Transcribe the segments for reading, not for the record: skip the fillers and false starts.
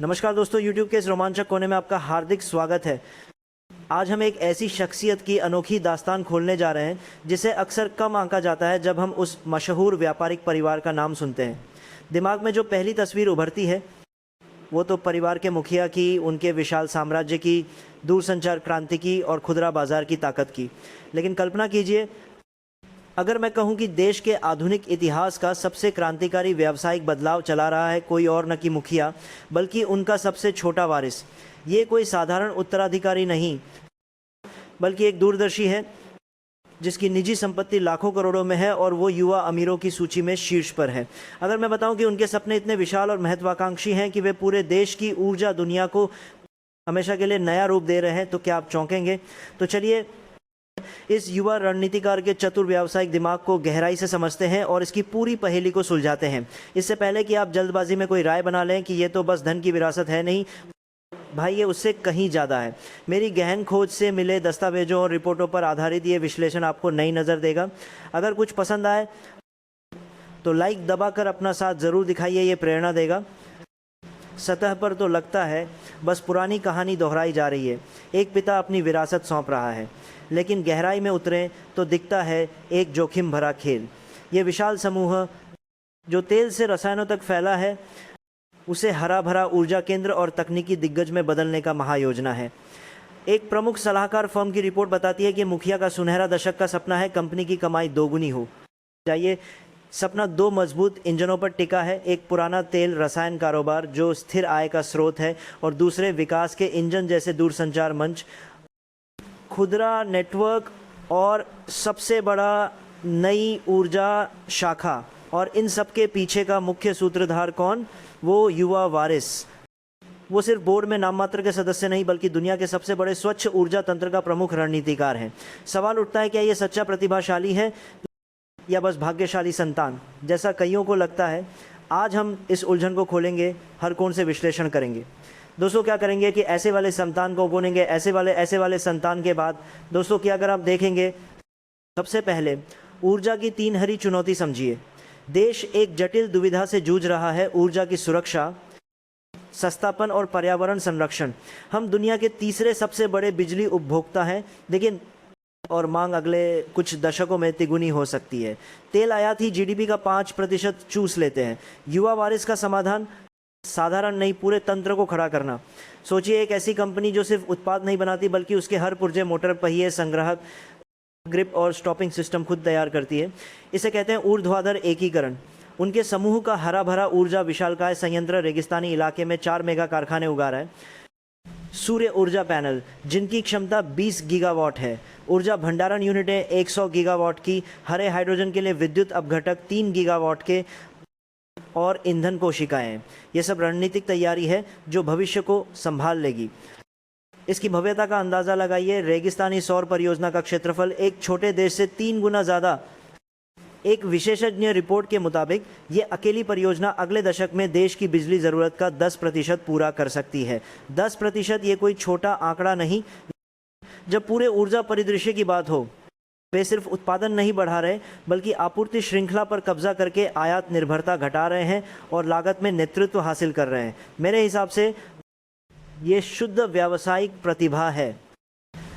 नमस्कार दोस्तों, YouTube के इस रोमांचक कोने में आपका हार्दिक स्वागत है। आज हम एक ऐसी शख्सियत की अनोखी दास्तान खोलने जा रहे हैं जिसे अक्सर कम आंका जाता है जब हम उस मशहूर व्यापारिक परिवार का नाम सुनते हैं। दिमाग में जो पहली तस्वीर उभरती है वो तो परिवार के मुखिया की, उनके विशाल साम्राज्य की, दूरसंचार क्रांति की और खुदरा बाजार की ताकत की। लेकिन कल्पना कीजिए, अगर मैं कहूं कि देश के आधुनिक इतिहास का सबसे क्रांतिकारी व्यावसायिक बदलाव चला रहा है कोई और न कि मुखिया, बल्कि उनका सबसे छोटा वारिस। ये कोई साधारण उत्तराधिकारी नहीं, बल्कि एक दूरदर्शी है जिसकी निजी संपत्ति लाखों करोड़ों में है और वो युवा अमीरों की सूची में शीर्ष पर है। अगर मैं बताऊं कि उनके सपने इतने विशाल और महत्वाकांक्षी हैं कि वे पूरे देश की ऊर्जा दुनिया को हमेशा के लिए नया रूप दे रहे हैं, तो क्या आप चौंकेंगे? तो चलिए इस युवा रणनीतिकार के चतुर व्यावसायिक दिमाग को गहराई से समझते हैं और इसकी पूरी पहेली को सुलझाते हैं। इससे पहले कि आप जल्दबाजी में कोई राय बना लें कि ये तो बस धन की विरासत है, नहीं भाई, ये उससे कहीं ज़्यादा है। मेरी गहन खोज से मिले दस्तावेजों और रिपोर्टों पर आधारित ये विश्लेषण आपको नई नज़र देगा। अगर कुछ पसंद आए तो लाइक दबाकर अपना साथ ज़रूर दिखाइए, ये प्रेरणा देगा। सतह पर तो लगता है बस पुरानी कहानी दोहराई जा रही है, एक पिता अपनी विरासत सौंप रहा है, लेकिन गहराई में उतरें तो दिखता है एक जोखिम भरा खेल। ये विशाल समूह जो तेल से रसायनों तक फैला है, उसे हरा भरा ऊर्जा केंद्र और तकनीकी दिग्गज में बदलने का महायोजना है। एक प्रमुख सलाहकार फर्म की रिपोर्ट बताती है कि मुखिया का सुनहरा दशक का सपना है कंपनी की कमाई दोगुनी हो जाइए। सपना दो मजबूत इंजनों पर टिका है, एक पुराना तेल रसायन कारोबार जो स्थिर आय का स्रोत है, और दूसरे विकास के इंजन जैसे दूरसंचार मंच, खुदरा नेटवर्क और सबसे बड़ा नई ऊर्जा शाखा। और इन सब के पीछे का मुख्य सूत्रधार कौन? वो युवा वारिस। वो सिर्फ बोर्ड में नाम मात्र के सदस्य नहीं, बल्कि दुनिया के सबसे बड़े स्वच्छ ऊर्जा तंत्र का प्रमुख रणनीतिकार हैं। सवाल उठता है, क्या ये सच्चा प्रतिभाशाली है या बस भाग्यशाली संतान, जैसा कईयों को लगता है? आज हम इस उलझन को खोलेंगे, हर कोण से विश्लेषण करेंगे। दोस्तों, क्या करेंगे कि ऐसे वाले संतान को बोलेंगे, ऐसे वाले संतान के बाद दोस्तों कि अगर आप देखेंगे, सबसे पहले ऊर्जा की तीन हरी चुनौती समझिए। देश एक जटिल दुविधा से जूझ रहा है, ऊर्जा की सुरक्षा, सस्तापन और पर्यावरण संरक्षण। हम दुनिया के तीसरे सबसे बड़े बिजली उपभोक्ता हैं, लेकिन और मांग अगले कुछ दशकों में तिगुनी हो सकती है। तेल आयात ही जीडीपी का 5% चूस लेते हैं। युवा वारिस का समाधान साधारण नहीं, पूरे तंत्र को खड़ा करना। सोचिए, एक ऐसी कंपनी जो सिर्फ उत्पाद नहीं बनाती, बल्कि उसके हर पुर्जे, मोटर, पहिए, संग्राहक, ग्रिप और स्टॉपिंग सिस्टम खुद तैयार करती है। इसे कहते हैं ऊर्ध्वाधर एकीकरण। उनके समूह का हरा भरा ऊर्जा विशालकाय संयंत्र रेगिस्तानी इलाके में 4 मेगा कारखाने उगा रहा है। सूर्य ऊर्जा पैनल जिनकी क्षमता 20 गीगावाट है, ऊर्जा भंडारण यूनिटें 100 गीगावाट की, हरे हाइड्रोजन के लिए विद्युत अपघटक 3 गीगावाट के, और ईंधन कोशिकाएं। ये सब रणनीतिक तैयारी है जो भविष्य को संभाल लेगी। इसकी भव्यता का अंदाजा लगाइए। रेगिस्तानी सौर परियोजना का क्षेत्रफल एक छोटे देश से 3 गुना ज़्यादा। एक विशेषज्ञ रिपोर्ट के मुताबिक ये अकेली परियोजना अगले दशक में देश की बिजली ज़रूरत का 10% पूरा कर सकती है। 10% ये कोई छोटा आंकड़ा नहीं। जब पूरे ऊर्जा परिदृश्य की बात हो, वे सिर्फ उत्पादन नहीं बढ़ा रहे, बल्कि आपूर्ति श्रृंखला पर कब्जा करके आयात निर्भरता घटा रहे हैं और लागत में नेतृत्व हासिल कर रहे हैं। मेरे हिसाब से ये शुद्ध व्यावसायिक प्रतिभा है।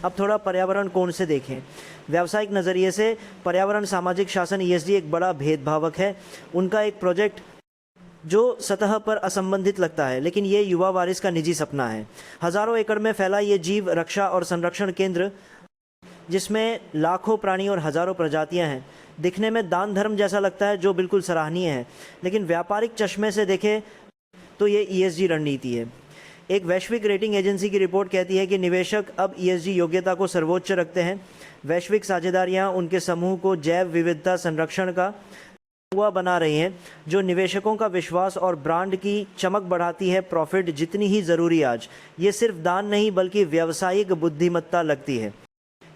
अब थोड़ा पर्यावरण कोण से देखें। व्यावसायिक नज़रिए से पर्यावरण, सामाजिक शासन, ESG एक बड़ा भेदभावक है। उनका एक प्रोजेक्ट जो सतह पर असंबंधित लगता है, लेकिन ये युवा वारिस का निजी सपना है। हज़ारों एकड़ में फैला ये जीव रक्षा और संरक्षण केंद्र, जिसमें लाखों प्राणी और हज़ारों प्रजातियां हैं, दिखने में दान धर्म जैसा लगता है, जो बिल्कुल सराहनीय है। लेकिन व्यापारिक चश्मे से देखें तो ये ESG रणनीति है। एक वैश्विक रेटिंग एजेंसी की रिपोर्ट कहती है कि निवेशक अब ESG योग्यता को सर्वोच्च रखते हैं। वैश्विक साझेदारियां उनके समूह को जैव विविधता संरक्षण का हुआ बना रही हैं, जो निवेशकों का विश्वास और ब्रांड की चमक बढ़ाती है। प्रॉफिट जितनी ही ज़रूरी आज, ये सिर्फ दान नहीं बल्कि व्यावसायिक बुद्धिमत्ता लगती है।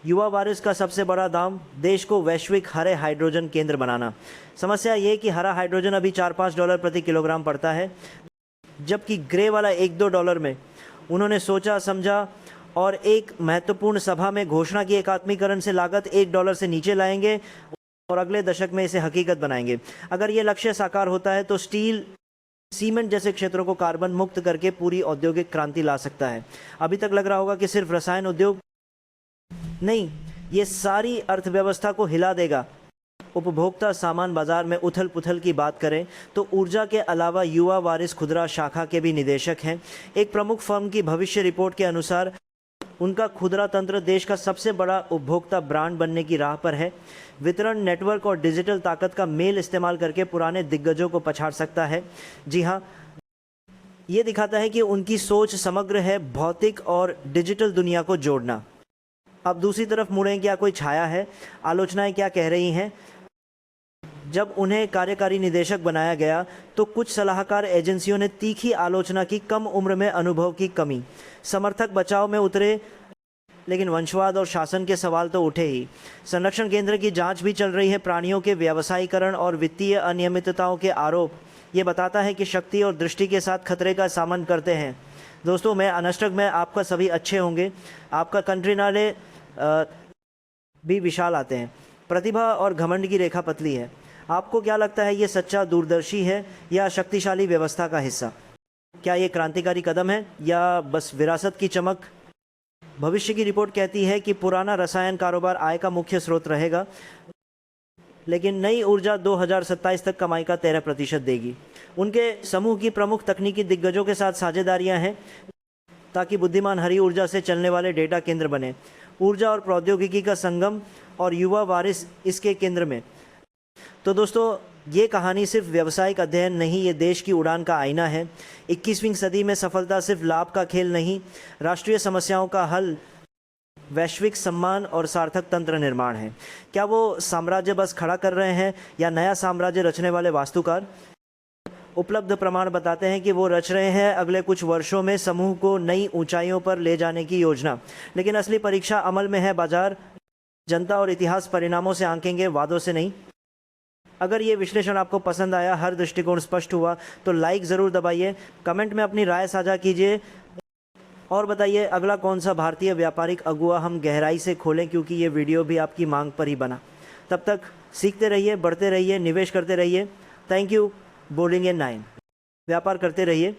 युवा वारिस का सबसे बड़ा दाम, देश को वैश्विक हरे हाइड्रोजन केंद्र बनाना। समस्या ये कि हरा हाइड्रोजन अभी $4-5 प्रति किलोग्राम पड़ता है, जबकि ग्रे वाला $1-2 में। उन्होंने सोचा, समझा और एक महत्वपूर्ण सभा में घोषणा की, एकात्मीकरण से लागत $1 से नीचे लाएंगे और अगले दशक में इसे हकीकत बनाएंगे। अगर ये लक्ष्य साकार होता है तो स्टील सीमेंट जैसे क्षेत्रों को कार्बन मुक्त करके पूरी औद्योगिक क्रांति ला सकता है। अभी तक लग रहा होगा कि सिर्फ रसायन उद्योग नहीं, ये सारी अर्थव्यवस्था को हिला देगा। उपभोक्ता सामान बाजार में उथल पुथल की बात करें तो ऊर्जा के अलावा युवा वारिस खुदरा शाखा के भी निदेशक हैं। एक प्रमुख फर्म की भविष्य रिपोर्ट के अनुसार उनका खुदरा तंत्र देश का सबसे बड़ा उपभोक्ता ब्रांड बनने की राह पर है। वितरण नेटवर्क और डिजिटल ताकत का मेल इस्तेमाल करके पुराने दिग्गजों को पछाड़ सकता है। जी हाँ, ये दिखाता है कि उनकी सोच समग्र है, भौतिक और डिजिटल दुनिया को जोड़ना। अब दूसरी तरफ मुड़ें, क्या कोई छाया है? आलोचनाएं क्या कह रही हैं? जब उन्हें कार्यकारी निदेशक बनाया गया तो कुछ सलाहकार एजेंसियों ने तीखी आलोचना की कम उम्र में अनुभव की कमी। समर्थक बचाव में उतरे, लेकिन वंशवाद और शासन के सवाल तो उठे ही। संरक्षण केंद्र की जांच भी चल रही है। प्राणियों के व्यावसायीकरण और वित्तीय अनियमितताओं के आरोप ये बताता है कि शक्ति और दृष्टि के साथ खतरे का सामना करते हैं। दोस्तों, मैं अनस्टक में आपका सभी अच्छे होंगे। आपका कंट्री नाले भी विशाल आते हैं। प्रतिभा और घमंड की रेखा पतली है। आपको क्या लगता है, ये सच्चा दूरदर्शी है या शक्तिशाली व्यवस्था का हिस्सा? क्या ये क्रांतिकारी कदम है या बस विरासत की चमक? भविष्य की रिपोर्ट कहती है कि पुराना रसायन कारोबार आय का मुख्य स्रोत रहेगा, लेकिन नई ऊर्जा 2027 तक कमाई का 13% देगी। उनके समूह की प्रमुख तकनीकी दिग्गजों के साथ साझेदारियां हैं ताकि बुद्धिमान हरी ऊर्जा से चलने वाले डेटा केंद्र बने। ऊर्जा और प्रौद्योगिकी का संगम और युवा वारिस इसके केंद्र में। तो दोस्तों, ये कहानी सिर्फ व्यावसायिक अध्ययन नहीं, ये देश की उड़ान का आईना है। 21वीं सदी में सफलता सिर्फ लाभ का खेल नहीं, राष्ट्रीय समस्याओं का हल, वैश्विक सम्मान और सार्थक तंत्र निर्माण है। क्या वो साम्राज्य बस खड़ा कर रहे हैं या नया साम्राज्य रचने वाले वास्तुकार? उपलब्ध प्रमाण बताते हैं कि वो रच रहे हैं अगले कुछ वर्षों में समूह को नई ऊंचाइयों पर ले जाने की योजना। लेकिन असली परीक्षा अमल में है। बाजार, जनता और इतिहास परिणामों से आंकेंगे, वादों से नहीं। अगर ये विश्लेषण आपको पसंद आया, हर दृष्टिकोण स्पष्ट हुआ, तो लाइक ज़रूर दबाइए, कमेंट में अपनी राय साझा कीजिए और बताइए अगला कौन सा भारतीय व्यापारिक अगुआ हम गहराई से खोलें, क्योंकि ये वीडियो भी आपकी मांग पर ही बना। तब तक सीखते रहिए, बढ़ते रहिए, निवेश करते रहिए। Thank you. बोलिंग इन 9, व्यापार करते रहिए।